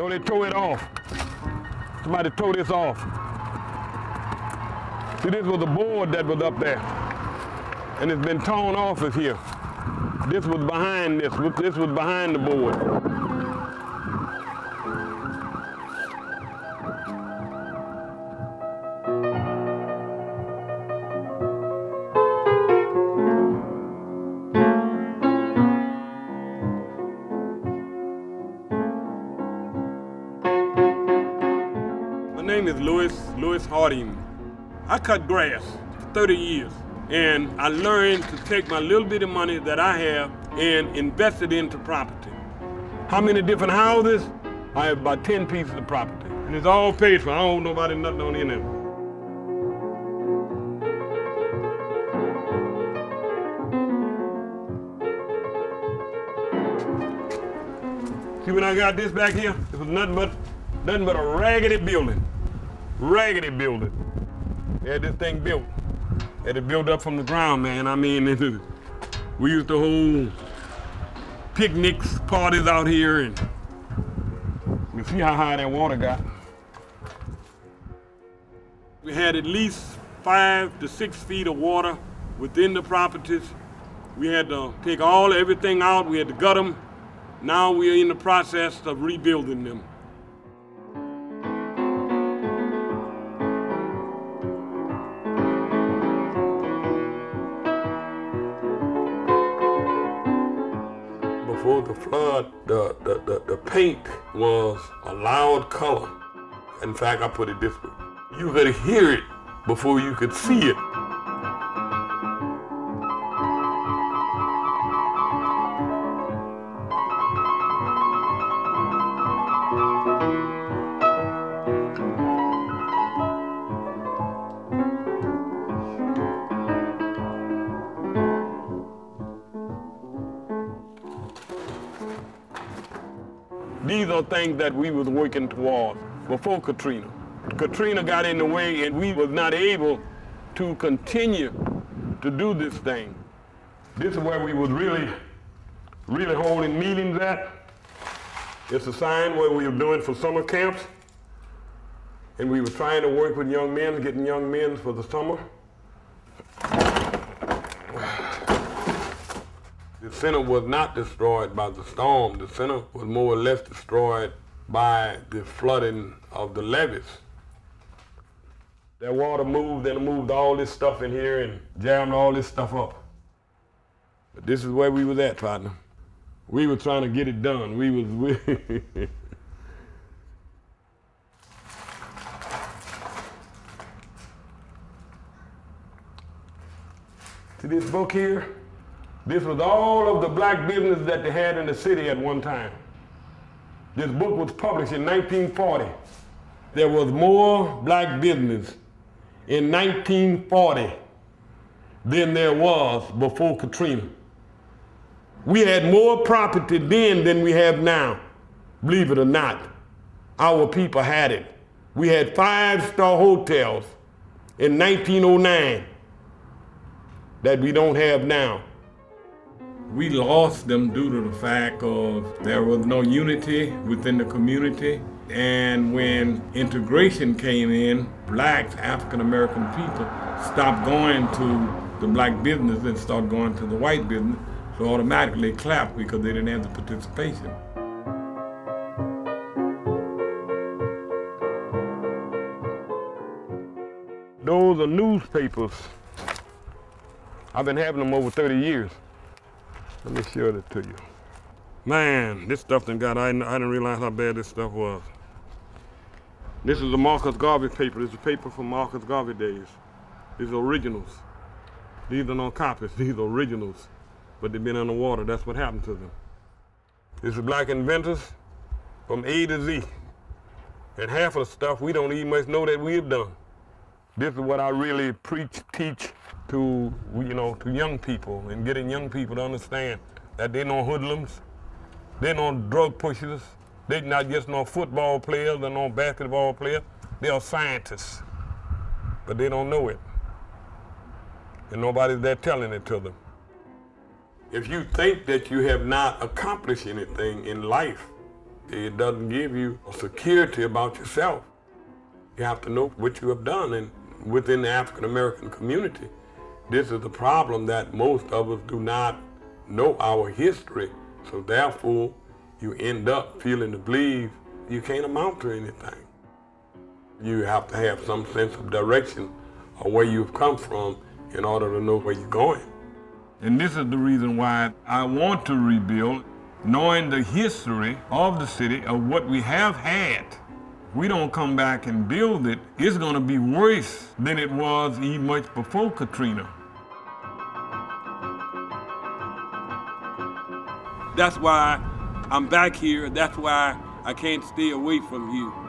No, they tore it off. Somebody tore this off. See, this was a board that was up there, and it's been torn off of here. This was behind this. This was behind the board. My name is Louis Harding. I cut grass for 30 years, and I learned to take my little bit of money that I have and invest it into property. How many different houses? I have about 10 pieces of property, and it's all paid for. I don't owe nobody nothing on any of them. See, when I got this back here, it was nothing but a raggedy building. Raggedy building. They had this thing built. They had it built up from the ground, man. I mean, we used to hold picnics, parties out here, and you see how high that water got. We had at least 5 to 6 feet of water within the properties. We had to take everything out. We had to gut them. Now we're in the process of rebuilding them. Before the flood, the paint was a loud color. In fact, I put it this way. You could hear it before you could see it. These are things that we was working towards before Katrina. Katrina got in the way, and we was not able to continue to do this thing. This is where we was really holding meetings at. It's a sign where we were doing for summer camps, and we were trying to work with young men, getting young men for the summer. The center was not destroyed by the storm. The center was more or less destroyed by the flooding of the levees. That water moved and moved all this stuff in here and jammed all this stuff up. But this is where we was at, partner. We were trying to get it done. See this book here? This was all of the black business that they had in the city at one time. This book was published in 1940. There was more black business in 1940 than there was before Katrina. We had more property then than we have now, believe it or not. Our people had it. We had 5-star hotels in 1909 that we don't have now. We lost them due to the fact of there was no unity within the community. And when integration came in, blacks, African-American people, stopped going to the black business and started going to the white business. So automatically they clapped because they didn't have the participation. Those are newspapers. I've been having them over 30 years. Let me show it to you. Man, this stuff done got, I didn't realize how bad this stuff was. This is the Marcus Garvey paper. This is a paper from Marcus Garvey days. These are originals. These are no copies, these are originals. But they've been underwater, that's what happened to them. This is black inventors from A to Z. And half of the stuff we don't even much know that we have done. This is what I really teach to young people, and getting young people to understand that they're no hoodlums, they're no drug pushers, they're not just no football players, they're no basketball players, they are scientists, but they don't know it. And nobody's there telling it to them. If you think that you have not accomplished anything in life, It doesn't give you a security about yourself. You have to know what you have done. And within the African American community, this is the problem that most of us do not know our history. So therefore, you end up feeling to believe you can't amount to anything. You have to have some sense of direction of where you've come from in order to know where you're going. And this is the reason why I want to rebuild, knowing the history of the city, of what we have had. If we don't come back and build it, it's going to be worse than it was even much before Katrina. That's why I'm back here. That's why I can't stay away from you.